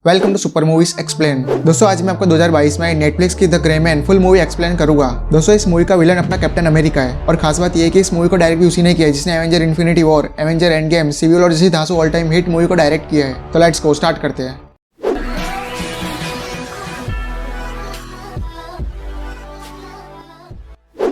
Welcome to super movies explain. दोस्तों आज मैं आपको 2022 में नेटफ्लिक्स की the Gray Man full movie explain करूंगा। दोस्तों इस मूवी का विलन अपना कैप्टन अमेरिका है और खास बात यह है कि इस मूवी को डायरेक्ट भी उसी ने किया है जिसने Avenger Infinity War, Avenger End Game, civil और जैसी धांसू ऑल टाइम हिट मूवी को डायरेक्ट किया है। तो लेट्स गो स्टार्ट करते हैं।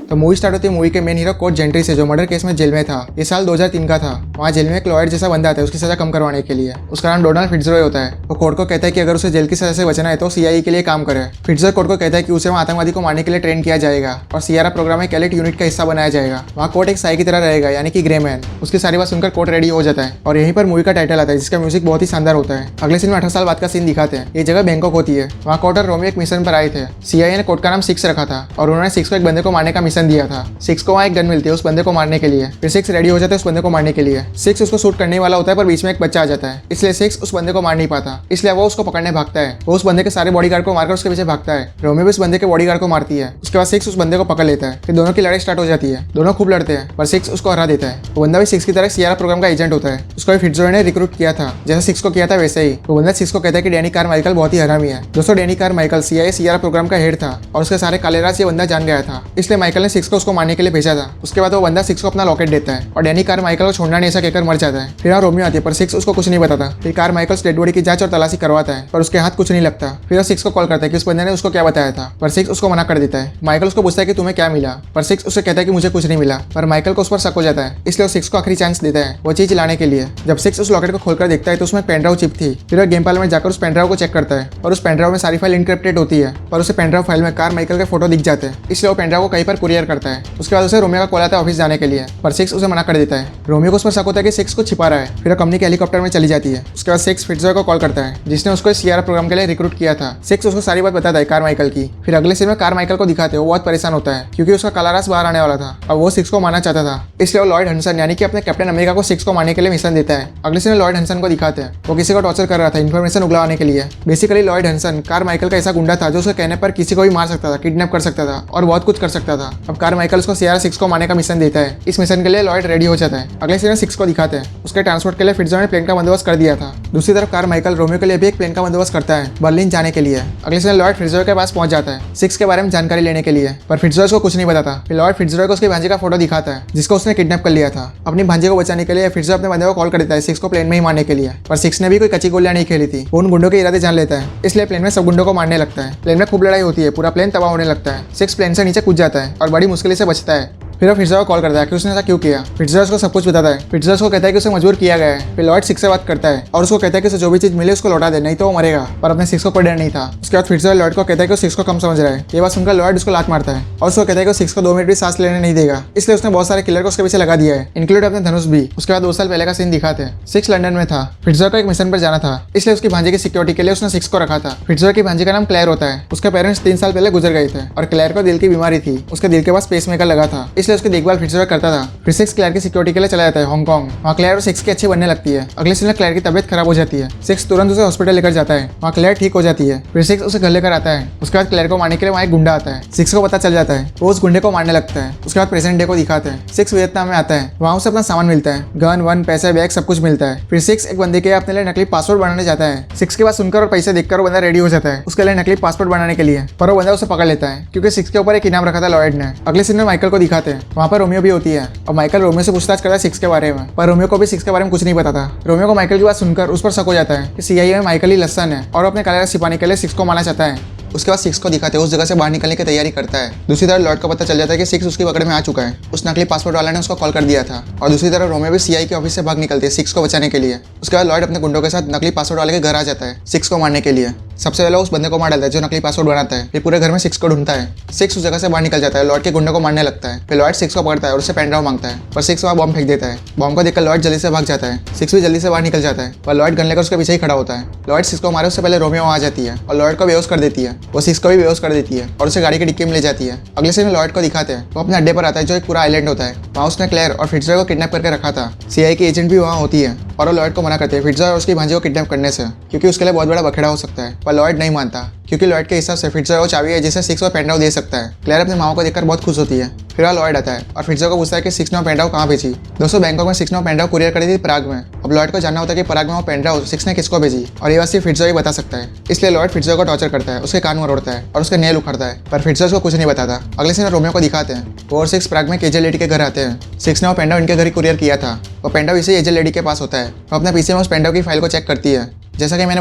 तो मूवी स्टार्ट होती है मूवी के मेन हीरो कोर्ट जेंट्री से, जो मर्डर केस में जेल में था। ये साल 2003 का था। वहाँ जेल में एक लॉयर जैसा बंदा आता है उसकी सजा कम करवाने के लिए। उसका नाम डोनाल्ड फिट्जरॉय होता है। वो कोर्ट को कहता है कि अगर उसे जेल की सजा से बचना है तो सीआईए के लिए काम करे। फिट्जरॉय कोर्ट को कहता है कि उसे वहाँ आतंकवादी को मारने के लिए ट्रेन किया जाएगा और सियारा प्रोग्राम में एलिट यूनिट का हिस्सा बनाया जाएगा। वहाँ कोर्ट एक साई की तरह रहेगा, यानी कि ग्रे मैन। उसकी सारी बात सुनकर कोर्ट रेडी हो जाता है और यहीं पर मूवी का टाइटल आता है, जिसका म्यूजिक बहुत ही शानदार होता है। अगले सीन में 18 साल बाद का सीन दिखाते हैं। ये जगह बैंकॉक होती है। वहाँ कोर्ट और रोमियो एक मिशन पर आए थे। सीआईए ने कोर्ट का नाम सिक्स रखा था और उन्होंने सिक्स को एक बंदे को मारने का मिशन दिया था। सिक्स को वहाँ एक गन मिलती है उस बंदे को मारने के लिए। फिर सिक्स रेडी हो जाता है उस बंदे को मारने के लिए। सिक्स उसको शूट करने वाला होता है पर बीच में एक बच्चा आ जाता है, इसलिए सिक्स उस बंदे को मार नहीं पाता। इसलिए वो उसको पकड़ने भागता है। वो उस बंदे के सारे बॉडीगार्ड को मारकर उसके पीछे भागता है। रोमियो भी उस बंदे के बॉडीगार्ड को मारती है। उसके बाद सिक्स उस बंदे को पकड़ लेता है। फिर दोनों की लड़ाई स्टार्ट हो जाती है। दोनों खूब लड़ते हैं पर सिक्स उसको हरा देता है। वो बंदा भी सिक्स की तरह सियारा प्रोग्राम का एजेंट होता है। उसको फिट्जरॉय ने रिक्रूट किया था, जैसा सिक्स को किया था वैसे ही। वो बंदा सिक्स को कहता है कि डैनी कारमाइकल बहुत ही हरामी है। दोस्तों Danny Carmichael CIA Sierra program का हेड था और उसके सारे काले राज ये बंदा जान गया था, इसलिए माइकल ने सिक्स को उसको मारने के लिए भेजा था। उसके बाद वो बंदा सिक्स को अपना लॉकेट देता है और डैनी कारमाइकल को छोड़ना नहीं ऐसा कहकर मर जाता है। फिर रोमियो आती है पर सिक्स उसको कुछ नहीं बताता। फिर कारमाइकल डेड बॉडी की जांच और तलाशी करवाता है पर उसके हाथ कुछ नहीं लगता। फिर वो सिक्स को कॉल करता है कि उस बंदे ने उसको क्या बताया था, पर सिक्स उसको मना कर देता है। माइकल उसको पूछता है कि तुम्हें क्या मिला, पर सिक्स उससे कहता है कि मुझे कुछ नहीं मिला। पर माइकल को उस पर शक हो जाता है, इसलिए वो सिक्स को आखिरी चांस देता है वो चीज लाने के लिए। जब सिक्स उस लॉकेट को खोलकर देखता है तो उसमें पेनड्राइव चिप थी। फिर वो गेम पार्लर में जाकर उस पेनड्राइव को चेक करता है और उस पेनड्राइव में सारी फाइल इनक्रिप्टेड होती है, पर उसे पेनड्राइव फाइल में कारमाइकल के फोटो दिख जाते हैं, इसलिए वो पेनड्राइव को कहीं पर कुरियर करता है। उसके बाद उसे रोमियो का कॉल आता है ऑफिस जाने के लिए, पर सिक्स उसे मना कर देता है। रोमियो को उस पर शक होता है कि सिक्स को छिपा रहा है। फिर वो कंपनी के हेलीकॉप्टर में चली जाती है। उसके बाद सिक्स फिट्जरॉय को कॉल करता है, जिसने उसको सियारा प्रोग्राम के लिए रिक्रूट किया था। सिक्स उसको सारी बात बताता है कारमाइकल की। फिर अगले सीन में कारमाइकल को दिखाते हैं वो बहुत परेशान होता है क्योंकि उसका काला रास बाहर आने वाला था और वो सिक्स को मारना चाहता था। इसलिए वो लॉयड हंसन यानी कि अपने कैप्टन अमेरिका को सिक्स को मारने के लिए मिशन देता है। अगले सीन में लॉयड हंसन को दिखाते हैं वो किसी को टॉर्चर कर रहा था इन्फॉर्मेशन उगलाने के लिए। बेसिकली लॉयड हंसन कारमाइकल का ऐसा गुंडा था जो उसके कहने पर किसी को भी मार सकता था, किडनैप कर सकता था और बहुत कुछ कर सकता था। अब कारमाइकल उसको सियारा सिक्स को मारने का मिशन देता है। इस मिशन के लिए लॉयड रेडी हो जाता है। अगले सीन में सिक्स को दिखाते हैं उसके ट्रांसपोर्ट के लिए फिट्जरॉय ने प्लेन का बंदोबस्त कर दिया था। दूसरी तरफ कारमाइकल रोमियो के लिए भी एक प्लेन का बंदोबस्त करता है बर्लिन जाने के लिए। अगले सीन लॉयड फिट्जरॉय के पास पहुंच जाता है सिक्स के बारे में जानकारी लेने के लिए, पर फिट्जरॉय को कुछ नहीं बताता। फिर लॉयड फिट्जरॉय को उसकी भांजी का फोटो दिखाता है जिसको उसने किडनैप कर लिया था। अपनी भांजी को बचाने के लिए फिट्जरॉय अपने बंदे को कॉल कर देता है सिक्स को प्लेन में ही मारने के लिए, पर सिक्स ने भी कोई कच्ची गोलियां नहीं खेली थी। वो उन गुंडों के इरादे जान लेता है, इसलिए प्लेन में सब गुंडों को मारने लगता है। प्लेन में खूब लड़ाई होती है, पूरा प्लेन तबाह होने लगता है। सिक्स प्लेन से नीचे कूद जाता है और बड़ी मुश्किल से बचता है। फिर वो फिट्जरॉय को कॉल करता है कि उसने ऐसा क्यों किया। फिट्जरॉय को सब कुछ बताता है। फिट्जरॉय को कहता है कि उसे मजबूर किया गया है। फिर लॉयड सिक्स से बात करता है और उसको कहता है कि उसे जो भी चीज मिले उसको लौटा दे, नहीं तो वो मरेगा। पर अपने सिक्स को कोई डर नहीं था। उसके बाद फिट्जरॉय लॉयड को कहता है कि वो सिक्स को कम समझ रहा है। ये बात सुनकर लॉयड उसको लात मारता है और उसको कहता है कि सिक्स को 2 मिनट भी सांस लेने नहीं देगा, इसलिए उसने बहुत सारे किलर को उसके पीछे लगा दिया है, इंक्लूड अपने धनुष भी। उसके बाद 2 साल पहले का सीन दिखाते हैं। सिक्स लंदन में था। फिट्जरॉय को एक मिशन पर जाना था, इसलिए उसकी भांजी की सिक्योरिटी के लिए उसने सिक्स को रखा था। फिट्जरॉय की भांजी का नाम क्लेयर होता है। उसके पेरेंट्स 3 साल पहले गुजर गए थे और क्लेयर को दिल की बीमारी थी। उसके दिल के पास पेसमेकर लगा था, इसलिए उसकी देखभाल फिट्जरॉय करता था। फिर सिक्स क्लेयर की सिक्योरिटी के लिए चला जाता है हांगकांग। वहाँ क्लेयर और सिक्स की अच्छी बनने लगती है। अगले सीन में क्लेयर की तबीयत खराब हो जाती है। सिक्स तुरंत उसे हॉस्पिटल लेकर जाता है। वहाँ क्लेयर ठीक हो जाती है। फिर सिक्स उसे घर लेकर आता है। उसके बाद क्लेयर को मारने के लिए वहाँ एक गुंडा आता है। सिक्स को पता चल जाता है, वो उस गुंडे को मारने लगता है। उसके बाद प्रेजेंट डे को दिखाते हैं। सिक्स वियतनाम में आता है। वहाँ उसे अपना सामान मिलता है, गन वन, पैसे, बैग सब कुछ मिलता है। फिर सिक्स एक बंदे के अपने लिए नकली पासपोर्ट बनाने जाता है। सिक्स के पास सुनकर और पैसे देखकर वो बंदा रेडी हो जाता है उसके लिए नकली पासपोर्ट बनाने के लिए, पर वो बंदा उसे पकड़ लेता है क्योंकि सिक्स के ऊपर एक इनाम रखा था लॉयड ने। अगले सीन में माइकल को दिखाते हैं। वहाँ पर रोमियो भी होती है और माइकल रोमियो से पूछताछ करता है सिक्स के बारे में, पर रोमियो को भी सिक्स के बारे में कुछ नहीं पता था। रोमियो को माइकल की बात सुनकर उस पर शक हो जाता है कि सीआईए में माइकल ही लस्सन है और अपने काले छिपाने के लिए सिक्स को मारना चाहता है। उसके बाद सिक्स को दिखाते हैं उस जगह से बाहर निकलने की तैयारी करता है। दूसरी तरफ लॉयड को पता चल जाता है कि सिक्स उसकी पकड़ में आ चुका है। उस नकली पासपोर्ट वाला ने उसको कॉल कर दिया था। और दूसरी तरफ रोमियो भी सीआईए के ऑफिस से भाग निकलती है सिक्स को बचाने के लिए। उसके बाद लॉयड अपने गुंडों के साथ नकली पासपोर्ट वाले के घर आ जाता है सिक्स को मारने के लिए। सबसे पहले उस बंदे को मार डालता है जो नकली पासपोर्ट बनाता है। फिर पूरे घर में सिक्स को ढूंढता है। सिक्स उस जगह से बाहर निकल जाता है, लॉयड के गुंडों को मारने लगता है। फिर लॉयड सिक्स को पकड़ता है और उससे पेनड्राइव मांगता है, पर सिक्स वहाँ बॉम्ब फेंक देता है। बॉम्ब को देखकर लॉयड जल्दी से भाग जाता है। सिक्स भी जल्दी से बाहर निकल जाता है, पर लॉयड गन लेकर उसके पीछे ही खड़ा होता है। लॉयड सिक्स को मारे उससे पहले रोमियो आ जाती है और लॉयड को बेहोश कर देती है। वो सिक्स को भी बेहोश कर देती है और उसे गाड़ी की डिक्की में ले जाती है। अगले सीन में लॉयड को दिखाते हैं वो अपने अड्डे पर आता है जो एक पूरा आइलैंड होता है। वहाँ उसने क्लेयर और फिट्जरॉय को किडनैप करके रखा था। सीआईए की एजेंट भी वहाँ होती है और वो लॉयड को मना करते हैं फिट्जरॉय और उसकी भांजी को किडनैप करने से, क्योंकि उसके लिए बहुत बड़ा बखेड़ा हो सकता है। पर लॉयड नहीं मानता क्योंकि लॉयड के हिसाब से फिट्जरॉय वो चाबी है जिसे सिक्स को पेन ड्राइव दे सकता है। क्लेयर अपने मामा को देखकर बहुत खुश होती है। फिर लॉयड आता है और फिट्जरॉय को पूछता है कि सिक्स ने वो पेन ड्राइव कहाँ भेजी। दोस्तों बैंकॉक में सिक्स ने वो पेन ड्राइव कुरियर करी थी प्राग में। अब लॉयड को जानना होता है कि प्राग में वो पेन ड्राइव सिक्स ने किसको भेजी और ये बात सिर्फ फिट्जरॉय बता सकता है। इसलिए लॉयड फिट्जरॉय को टॉर्चर करता है, उसके कान मरोड़ता है और उसके नेल उखाड़ता है, पर फिट्जरॉय को कुछ नहीं बताता। अगले सीन रोमियो को दिखाते हैं वो और सिक्स प्राग में एक एजेड लेडी के घर आते हैं। सिक्स ने वो पेन ड्राइव इनके घर ही कुरियर किया था। वो पेन ड्राइव इसी एजेड लेडी के पास होता है। वो अपने पीछे में उस पेन ड्राइव की फाइल को चेक करती है। जैसा कि मैंने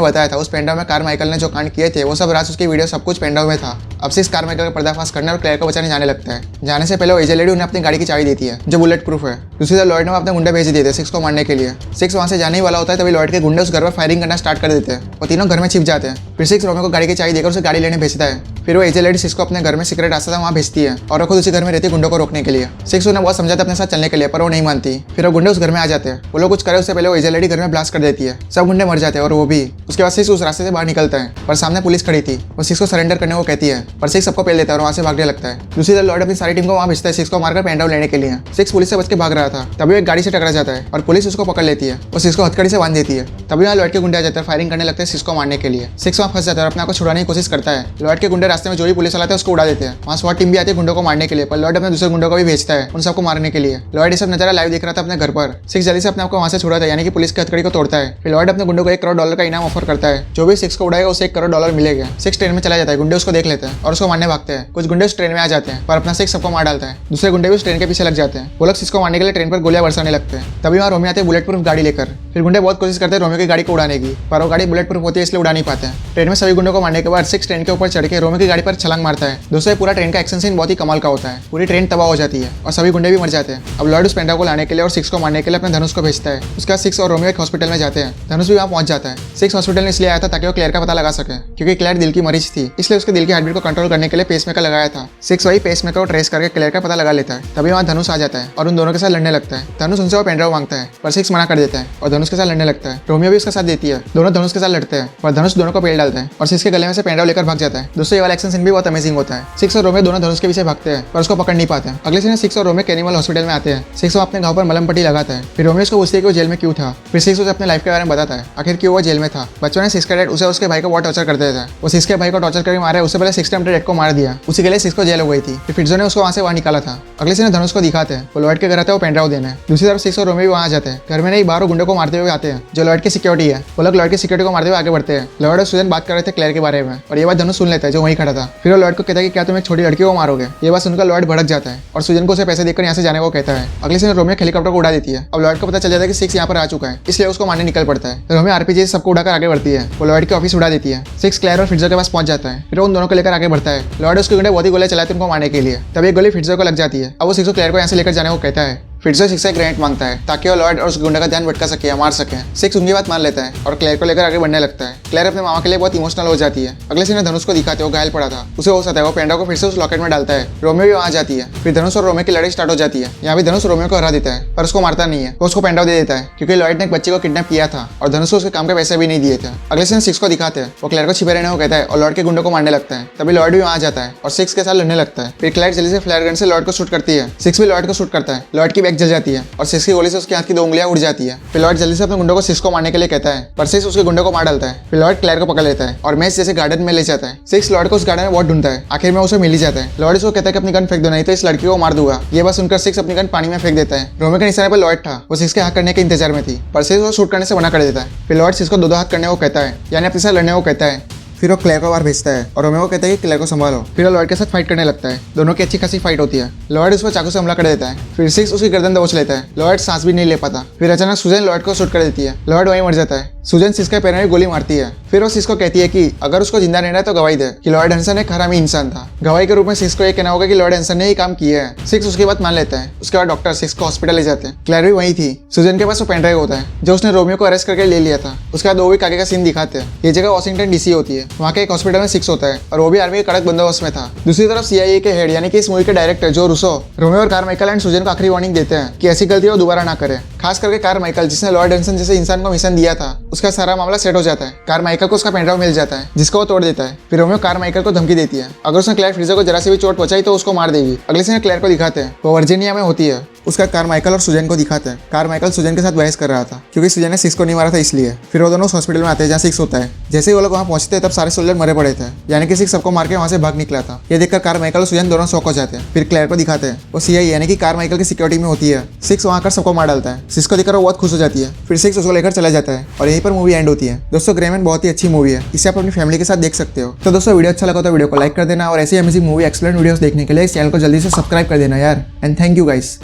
बताया था उस पेन ड्राइव में कारमाइकल ने जो कांड किए थे वो सब राज उसकी वीडियो सब कुछ पेन ड्राइव में था। अब सिक्स कारमाइकल का पर्दाफाश करने और क्लेयर को बचाने जाने लगता है। जाने से पहले वो एजेड लेडी उन्हें अपनी गाड़ी की चाबी देती है जो बुलेट प्रूफ है। दूसरी तरफ लॉयड ने अपने गुंडे भेज दिए थे सिक्स को मारने के लिए। सिक्स वहाँ से जाने ही वाला होता है तभी लॉयड के गुंडे उस घर पर फायरिंग करना स्टार्ट कर देते हैं। वो तीनों घर में छिप जाते हैं। फिर सिक्स रोमियो को गाड़ी की चाबी देकर उसे गाड़ी लेने भेजता है। फिर वो एजेड लेडी सिक्स को अपने घर में सीक्रेट रास्ता वहाँ भेजती है और वो खुद उसी घर में रहती गुंडों को रोकने के लिए। सिक्स उन्हें बहुत समझाता अपने साथ चलने के लिए पर वो नहीं मानती। फिर वो गुंडे उस घर में आ जाते हैं। वो लोग कुछ करे उससे पहले वो एजेड लेडी घर में ब्लास्ट कर देती है। सब गुंडे मर जाते हैं और वो भी। उसके बाद सिक्स उस रास्ते से बाहर निकलता है पर सामने पुलिस खड़ी थी। वो सिक्स को सरेंडर करने को कहती है पर सिक्स सबको पेल देता है और वहाँ से भागने लगता है। दूसरी तरफ लॉयड अपनी सारी टीम को वहाँ भेजता है सिक्स को मारकर पेन ड्राइव लेने के लिए। सिक्स पुलिस से बच के भाग रहा था तभी वो एक गाड़ी से टकरा जाता है और पुलिस उसको पकड़ लेती है। वो सिक्स को हथकड़ी से बांध देती है। तभी वहाँ लॉयड के गुंडे आ जाते हैं, फायरिंग करने लगते हैं सिक्स को मारने के लिए। सिक्स वहाँ फंस जाता है और अपने आप को छुड़ाने की कोशिश करता है। लॉयड के गुंडे रास्ते में जो भी पुलिस वाला था उसको उड़ा देते हैं। वहाँ स्वाट टीम भी आती है गुंडों को मारने के लिए पर लॉयड अपने दूसरे गुंडों को भी भेजता है उन सबको मारने के लिए। लॉयड ये सब नजारा लाइव देख रहा था अपने घर पर। सिक्स जल्दी से अपने आप को वहाँ से छुड़ाता है यानी कि पुलिस की हथकड़ी को तोड़ता है। फिर लॉयड अपने गुंडों को $1 करोड़ का इनाम ऑफर करता है। जो भी सिक्स को उड़ाएगा उसे $1 करोड़ मिलेगा। सिक्स ट्रेन में चला जाता है। गुंडे उसको देख लेते हैं और उसको मारने भागते हैं। कुछ गुंडे उस ट्रेन में आ जाते हैं पर अपना सिक्स सबको मार डालता है। दूसरे गुंडे भी उस ट्रेन के पीछे लग जाते हैं। वो लोग सिक्स को मारने के लिए ट्रेन पर गोलियां बरसाने लगते हैं। तभी वहाँ रोमियो आते हैं बुलेट प्रूफ गाड़ी लेकर। फिर गुंडे बहुत कोशिश करते हैं रोमियो की गाड़ी को उड़ाने की पर वो गाड़ी बुलेट प्रूफ होती है इसलिए उड़ा नहीं पाते हैं। ट्रेन में सभी गुंडों को मारने के बाद सिक्स ट्रेन के ऊपर चढ़ के रोमियो की गाड़ी पर छलांग मारता है। दोस्तों पूरा ट्रेन का एक्शन सीन बहुत ही कमाल का होता है। पूरी ट्रेन तबाह हो जाती है और सभी गुंडे भी मर जाते हैं। अब लॉयड उस पेन ड्राइव को लाने के लिए और सिक्स को मारने के लिए अपने धनुष को भेजता है। उसके बाद सिक्स और रोमियो एक हॉस्पिटल में जाते हैं। धनुष भी वहाँ पहुंच जाता है। सिक्स हॉस्पिटल में इसलिए आया था ताकि वो क्लेयर का पता लगा सके क्योंकि क्लेयर दिल की मरीज थी इसलिए उसके दिल की हार्टबीट को कंट्रोल करने के लिए पेसमेकर लगाया था। सिक्स वही पेसमेकर को ट्रेस करके क्लेयर का पता लगा लेता है। तभी वहाँ धनुष आ जाता है और उन दोनों के साथ लड़ने लगता है। धनुष उनसे वो पेन ड्राइव मांगता है पर सिक्स मना कर देता है और धनुष के साथ लड़ने लगता है। रोमियो भी उसका साथ देती है। दोनों धनुष के साथ लड़ते हैं पर धनुष दोनों को पेल डालता है और सिक्स के गले में से पेन ड्राइव लेकर भाग जाता है। दोस्तों ये वाला एक्शन सीन भी बहुत अमेजिंग होता है। सिक्स और रोमियो दोनों धनुष के पीछे भागते हैं पर उसको पकड़ नहीं पाते हैं। अगले सीन सिक्स और रोमियो कैनिमल हॉस्पिटल में आते हैं। सिक्स अपने घाव पर मलम पट्टी लगाता है। फिर रोमियो उसको पूछती है कि वो जेल में क्यों था। फिर सिक्स उसे अपने लाइफ के बारे में बताता है आखिर क्यों वो जेल में था। बच्चों ने सिक्स का डैड उसे उसके भाई को बहुत टॉर्चर करते थे। वो सिक्स के भाई को टॉर्चर करके मारा है। उससे पहले सिक्स ने अपने डैड को मार दिया। उसी के लिए सिक्स को जेल हो गई थी। फिर फिट्जो ने उसको वहाँ से बाहर निकाला था। अगले सीन धनुष को दिखाते हैं। वो लॉयड के घर आते हैं वो पेन ड्राइव देने। दूसरी तरफ सिक्स और रोमियो भी वहाँ जाते हैं। घर में नहीं बाहर गुंडों को मारते हुए आते हैं जो लॉयड की सिक्योरिटी है। वो लोग लॉयड की सिक्योरिटी को मारते हुए आगे बढ़ते हैं। लॉयड और सुजन बात कर रहे थे क्लेयर के बारे में और ये बात धनुष सुन लेता है जो वहीं खड़ा था। फिर वो लॉयड को कहता है कि क्या तुम एक छोटी लड़की को मारोगे। ये बात सुनकर लॉयड भड़क जाता है और सुजन को उसे पैसे देकर यहाँ से जाने को कहता है। अगले सीन रोमियो हेलीकॉप्टर को उड़ा देती है। अब लॉयड को पता चल जाता है कि सिक्स यहाँ पर आ चुका है इसलिए उसको मारने निकल पड़ता है। रोमियो आरपीजी सबको उड़ाकर आगे बढ़ती है। वो लॉयड के ऑफिस उड़ा देती है। सिक्स क्लेयर और फिट्जो के पास पहुंच जाता है। फिर उन दोनों को लेकर आगे बढ़ता है। लॉयड उसके गुंडे बहुत ही गोले चलाते उनको मारने के लिए। तभी एक गोली फिट्जो को लग जाती है। अब वो सिक्स को क्लेयर को यहाँ से लेकर जाने को कहता है। फिट्जो सिक्स से ग्रेनेड मांगता है ताकि वो लॉयड और उस गुंडे का ध्यान भटका सके या मार सके। सिक्स उनकी बात मान लेता है और क्लेयर को लेकर आगे बढ़ने लगता है। क्लेयर अपने मामा के लिए बहुत इमोशनल हो जाती है। अगले सीन में धनुष को दिखाते हैं वो घायल पड़ा था। उसे होश आता है। वो पेन ड्राइव को फिर से उस लॉकेट में डालता है। रोमियो भी वहाँ जाती है। फिर धनुष और रोमियो की लड़ाई स्टार्ट हो जाती है। यहाँ भी धनुष रोमियो को हरा देता है पर उसको मारता नहीं है। वो उसको पेन ड्राइव दे देता है क्योंकि लॉयड ने एक बच्चे को किडनैप किया था और धनुष को उसके काम के पैसे भी नहीं दिए थे। अगले सीन सिक्स को दिखाते हैं। वो क्लेयर को छिपे रहने को कहता है और लॉयड के गुंडों को मारने लगता है। तभी लॉयड भी वहाँ जाता है और सिक्स के साथ लड़ने लगता है। फिर क्लेयर जल्दी से फ्लेयर गन से लॉयड को शूट करती है। सिक्स भी लॉयड को शूट करता है। लॉयड की बैक जल जाती है और सिक्स की गोली से उसके हाथ की 2 उंगलियां उड़ जाती है। फिर लॉयड जल्दी से अपने गुंडों को सिक्स को मारने के लिए कहता है पर सिक्स उसके गुंडों को मार डालता है। फिर लॉयड क्लेयर को पकड़ लेता है और मैच जैसे गार्डन में ले जाता है। सिक्स लॉयड को उस गार्डन में बहुत ढूंढता है। आखिर में उसे मिल ही जाता है। लॉयड उसको कहता है कि अपनी गन फेंक दो नहीं तो इस लड़की को मार दूंगा। ये बात सुनकर सिक्स अपनी गन पानी में फेंक देता है। रोमियो के निशाने पर लॉयड था। वो सिक्स के हाथ करने के इंतजार में थी पर सिक्स वो शूट करने से मना कर देता है। फिर लॉयड सिक्स को 2 हाथ करने को कहता है यानी अपने साथ लड़ने को कहता है। फिर वो क्लेयर को बाहर भेजता है और रोमियो को कहता है कि क्लेयर को संभालो। फिर वो लॉयड के साथ फाइट करने लगता है। दोनों की अच्छी खासी फाइट होती है। लॉयड उस पर चाकू से हमला कर देता है। फिर सिक्स उसकी गर्दन दबोच लेता है। लॉयड सांस भी नहीं ले पाता। फिर अचानक सुजन लॉयड को शूट कर देती है। लॉयड वहीं मर जाता है। सुजन सिक्स के पैर में गोली मारती है। फिर वो सिक्स को कहती है कि अगर उसको जिंदा रहना है तो गवाही दे कि लॉयड हैंसन एक हरामी इंसान था। गवाही के रूप में सिक्स को यह कहना होगा कि लॉयड हैंसन ने ये काम किया है। सिक्स उसकी बात मान लेता है। उसके बाद डॉक्टर सिक्स को हॉस्पिटल ले जाते हैं। क्लेयर भी वहीं थी। सुजन के पास वो पेन ड्राइव होता है जो उसने रोमियो को अरेस्ट करके ले लिया था। उसके बाद 2 वीक आगे का सीन दिखाते हैं। ये जगह वॉशिंगटन डीसी होती है। वहाँ के एक हॉस्पिटल में सिक्स होता है और वो भी आर्मी के कड़क बंदोबस्त में था। दूसरी तरफ CIA के हेड यानी कि इस मूवी के डायरेक्टर जो रूसो रोमियो और कारमाइकल एंड सुजन को आखिरी वार्निंग देते हैं कि ऐसी गलती वो दोबारा ना करे। खास करके कारमाइकल जिसने लॉयड हैंसन जैसे इंसान को मिशन दिया था उसका सारा मामला सेट हो जाता है। कारमाइकल को उसका पेन ड्राइव मिल जाता है जिसको वो तोड़ देता है। फिर रोमियो कारमाइकल को धमकी देती है अगर उसने क्लेयर फिट्जो को जरा से भी चोट पहुंचाई तो उसको मार देगी। अगले सीन क्लेयर को दिखाते हैं। वो वर्जीनिया में होती है। उसका कार माइकल और सुजैन को दिखाता है। कार माइकल सुजैन के साथ बहस कर रहा था क्योंकि सुजैन ने सिक्स को नहीं मारा था इसलिए। फिर वो दोनों उस हॉस्पिटल में आते हैं जहाँ सिक्स होता है। जैसे ही वो लोग वहाँ पहुंचते हैं तब सारे सोल्जर मरे पड़े थे, यानी कि सिक्स सबको मार के वहाँ से भाग निकला था। ये देखकर कार माइकल और सुजैन दोनों शॉक हो जाते हैं। फिर क्लेयर को दिखाते हैं, वो सीआई यानी कि कार माइकल की सिक्योरिटी में होती है। सिक्स वहाँ आकर सबको मार डालता है। सिक्स को देखकर वो बहुत खुश हो जाती है। फिर सिक्स उसको लेकर चला जाता है और यहीं पर मूवी एंड होती है। दोस्तों ग्रे मैन बहुत ही अच्छी मूवी है, इसे आप अपनी फैमिली के साथ देख सकते हो। तो दोस्तों वीडियो अच्छा लगा तो वीडियो को लाइक कर देना और ऐसी अमेजिंग मूवी एक्सप्लेन वीडियोस देखने के लिए इस चैनल को जल्दी से सब्सक्राइब कर देना यार। And thank you guys.